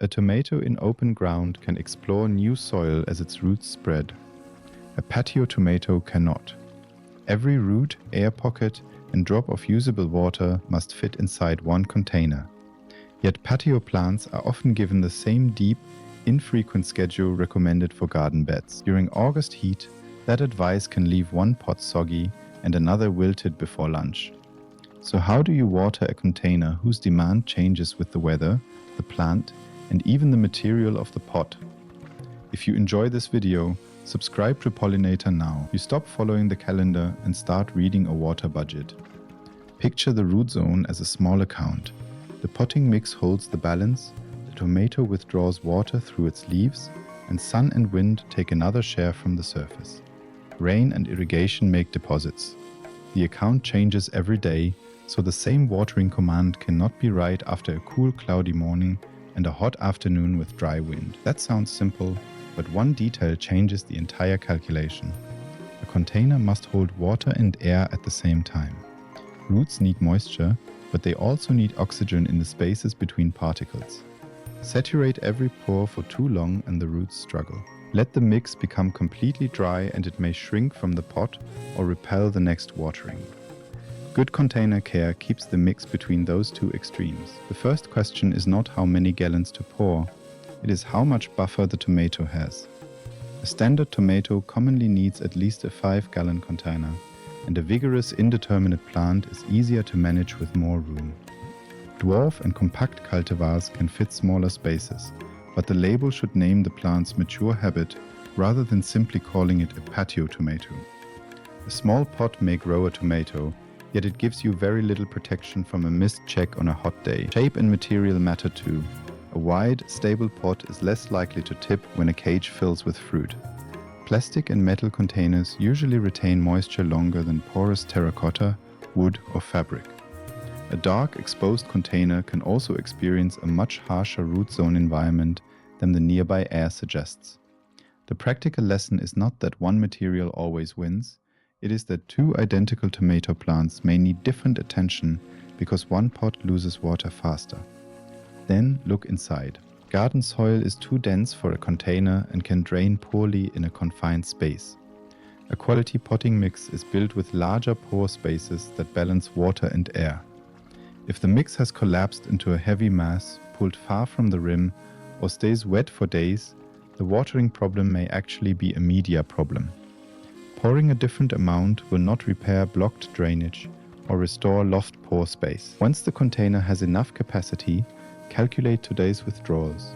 A tomato in open ground can explore new soil as its roots spread. A patio tomato cannot. Every root, air pocket, and drop of usable water must fit inside one container. Yet patio plants are often given the same deep, infrequent schedule recommended for garden beds. During August heat, that advice can leave one pot soggy and another wilted before lunch. So how do you water a container whose demand changes with the weather, the plant, and even the material of the pot? If you enjoy this video, subscribe to Pollinator now. You stop following the calendar and start reading a water budget. Picture the root zone as a small account. The potting mix holds the balance, the tomato withdraws water through its leaves, and sun and wind take another share from the surface. Rain and irrigation make deposits. The account changes every day, so the same watering command cannot be right after a cool cloudy morning and a hot afternoon with dry wind. That sounds simple, but one detail changes the entire calculation. A container must hold water and air at the same time. Roots need moisture, but they also need oxygen in the spaces between particles. Saturate every pore for too long and the roots struggle. Let the mix become completely dry and it may shrink from the pot or repel the next watering. Good container care keeps the mix between those two extremes. The first question is not how many gallons to pour, it is how much buffer the tomato has. A standard tomato commonly needs at least a 5-gallon container, and a vigorous indeterminate plant is easier to manage with more room. Dwarf and compact cultivars can fit smaller spaces, but the label should name the plant's mature habit rather than simply calling it a patio tomato. A small pot may grow a tomato, yet it gives you very little protection from a missed check on a hot day. Shape and material matter too. A wide, stable pot is less likely to tip when a cage fills with fruit. Plastic and metal containers usually retain moisture longer than porous terracotta, wood, or fabric. A dark, exposed container can also experience a much harsher root zone environment than the nearby air suggests. The practical lesson is not that one material always wins. It is that two identical tomato plants may need different attention because one pot loses water faster. Then look inside. Garden soil is too dense for a container and can drain poorly in a confined space. A quality potting mix is built with larger pore spaces that balance water and air. If the mix has collapsed into a heavy mass, pulled far from the rim, or stays wet for days, the watering problem may actually be a media problem. Pouring a different amount will not repair blocked drainage or restore lost pore space. Once the container has enough capacity, calculate today's withdrawals.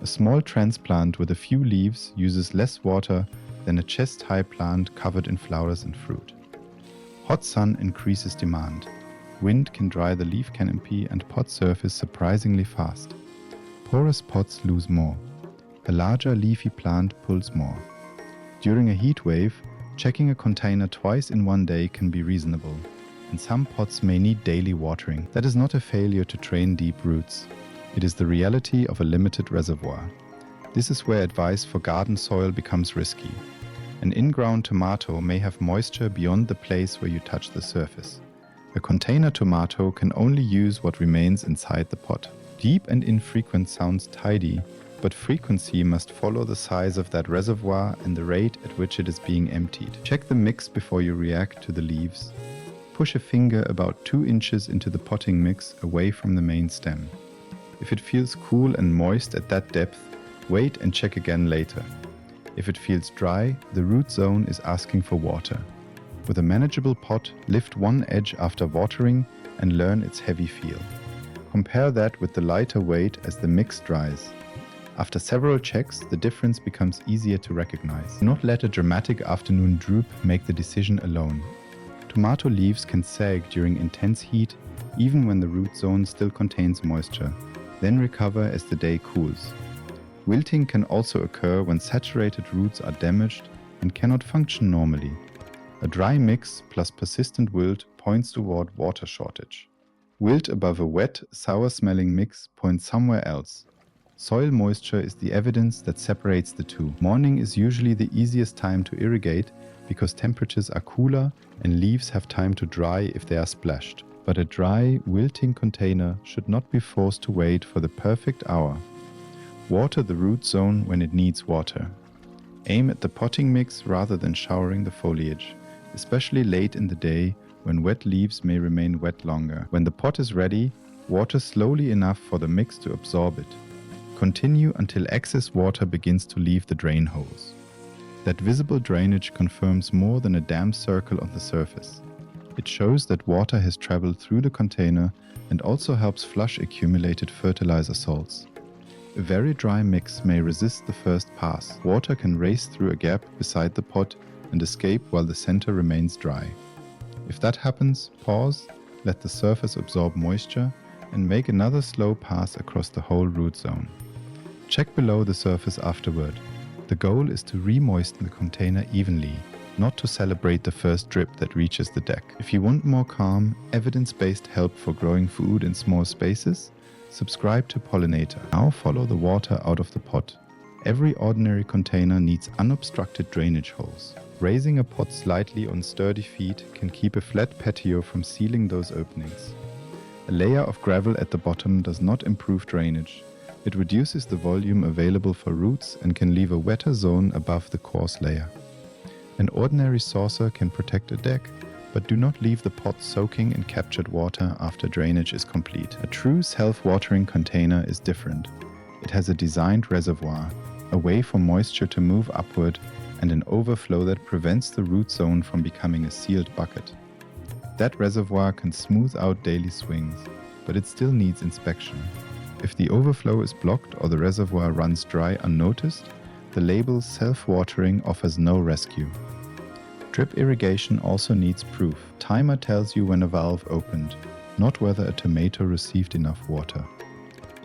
A small transplant with a few leaves uses less water than a chest-high plant covered in flowers and fruit. Hot sun increases demand. Wind can dry the leaf canopy and pot surface surprisingly fast. Porous pots lose more. A larger leafy plant pulls more. During a heat wave, checking a container twice in one day can be reasonable, and some pots may need daily watering. That is not a failure to train deep roots. It is the reality of a limited reservoir. This is where advice for garden soil becomes risky. An in-ground tomato may have moisture beyond the place where you touch the surface. A container tomato can only use what remains inside the pot. Deep and infrequent sounds tidy, but frequency must follow the size of that reservoir and the rate at which it is being emptied. Check the mix before you react to the leaves. Push a finger about 2 inches into the potting mix away from the main stem. If it feels cool and moist at that depth, wait and check again later. If it feels dry, the root zone is asking for water. With a manageable pot, lift one edge after watering and learn its heavy feel. Compare that with the lighter weight as the mix dries. After several checks, the difference becomes easier to recognize. Do not let a dramatic afternoon droop make the decision alone. Tomato leaves can sag during intense heat, even when the root zone still contains moisture, then recover as the day cools. Wilting can also occur when saturated roots are damaged and cannot function normally. A dry mix plus persistent wilt points toward water shortage. Wilt above a wet, sour-smelling mix points somewhere else. Soil moisture is the evidence that separates the two. Morning is usually the easiest time to irrigate because temperatures are cooler and leaves have time to dry if they are splashed. But a dry, wilting container should not be forced to wait for the perfect hour. Water the root zone when it needs water. Aim at the potting mix rather than showering the foliage, especially late in the day when wet leaves may remain wet longer. When the pot is ready, water slowly enough for the mix to absorb it. Continue until excess water begins to leave the drain holes. That visible drainage confirms more than a damp circle on the surface. It shows that water has traveled through the container and also helps flush accumulated fertilizer salts. A very dry mix may resist the first pass. Water can race through a gap beside the pot and escape while the center remains dry. If that happens, pause, let the surface absorb moisture, and make another slow pass across the whole root zone. Check below the surface afterward. The goal is to re-moisten the container evenly, not to celebrate the first drip that reaches the deck. If you want more calm, evidence-based help for growing food in small spaces, subscribe to Pollinator. Now follow the water out of the pot. Every ordinary container needs unobstructed drainage holes. Raising a pot slightly on sturdy feet can keep a flat patio from sealing those openings. A layer of gravel at the bottom does not improve drainage. It reduces the volume available for roots and can leave a wetter zone above the coarse layer. An ordinary saucer can protect a deck, but do not leave the pot soaking in captured water after drainage is complete. A true self-watering container is different. It has a designed reservoir, a way for moisture to move upward, and an overflow that prevents the root zone from becoming a sealed bucket. That reservoir can smooth out daily swings, but it still needs inspection. If the overflow is blocked or the reservoir runs dry unnoticed, the label self-watering offers no rescue. Drip irrigation also needs proof. Timer tells you when a valve opened, not whether a tomato received enough water.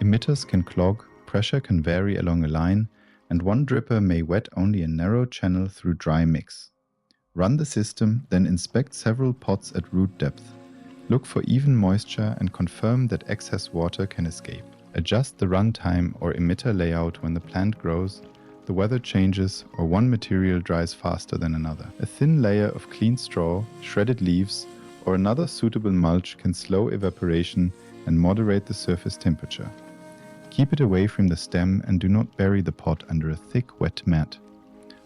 Emitters can clog, pressure can vary along a line, and one dripper may wet only a narrow channel through dry mix. Run the system, then inspect several pots at root depth. Look for even moisture and confirm that excess water can escape. Adjust the runtime or emitter layout when the plant grows, the weather changes, or one material dries faster than another. A thin layer of clean straw, shredded leaves, or another suitable mulch can slow evaporation and moderate the surface temperature. Keep it away from the stem and do not bury the pot under a thick, wet mat.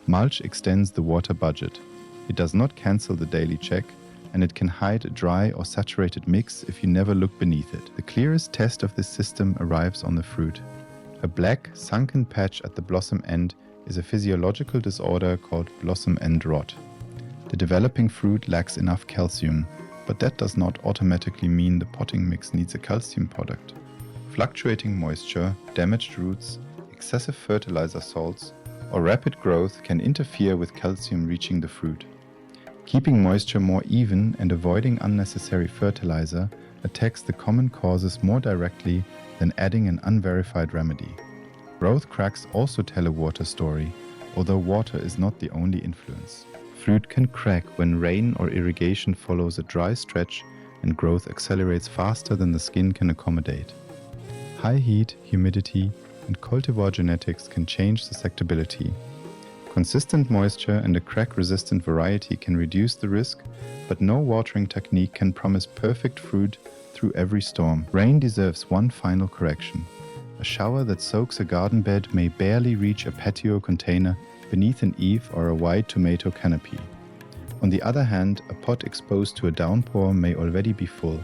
Mulch extends the water budget. It does not cancel the daily check, and it can hide a dry or saturated mix if you never look beneath it. The clearest test of this system arrives on the fruit. A black, sunken patch at the blossom end is a physiological disorder called blossom end rot. The developing fruit lacks enough calcium, but that does not automatically mean the potting mix needs a calcium product. Fluctuating moisture, damaged roots, excessive fertilizer salts, or rapid growth can interfere with calcium reaching the fruit. Keeping moisture more even and avoiding unnecessary fertilizer attacks the common causes more directly than adding an unverified remedy. Growth cracks also tell a water story, although water is not the only influence. Fruit can crack when rain or irrigation follows a dry stretch and growth accelerates faster than the skin can accommodate. High heat, humidity, and cultivar genetics can change susceptibility. Consistent moisture and a crack-resistant variety can reduce the risk, but no watering technique can promise perfect fruit through every storm. Rain deserves one final correction. A shower that soaks a garden bed may barely reach a patio container beneath an eave or a wide tomato canopy. On the other hand, a pot exposed to a downpour may already be full.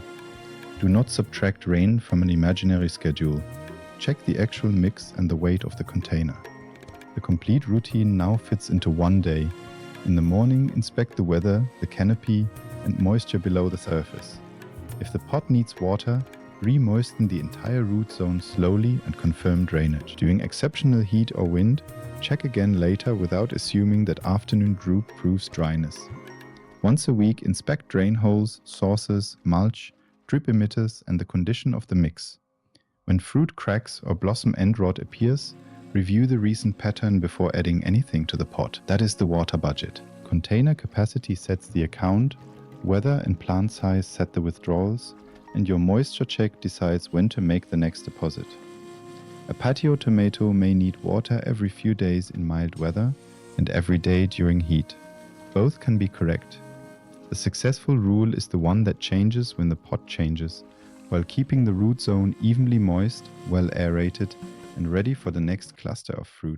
Do not subtract rain from an imaginary schedule. Check the actual mix and the weight of the container. The complete routine now fits into one day. In the morning, inspect the weather, the canopy, and moisture below the surface. If the pot needs water, re-moisten the entire root zone slowly and confirm drainage. During exceptional heat or wind, check again later without assuming that afternoon droop proves dryness. Once a week, inspect drain holes, sources, mulch, drip emitters, and the condition of the mix. When fruit cracks or blossom end rot appears, review the recent pattern before adding anything to the pot. That is the water budget. Container capacity sets the account, weather and plant size set the withdrawals, and your moisture check decides when to make the next deposit. A patio tomato may need water every few days in mild weather and every day during heat. Both can be correct. The successful rule is the one that changes when the pot changes, while keeping the root zone evenly moist, well aerated, and ready for the next cluster of fruit.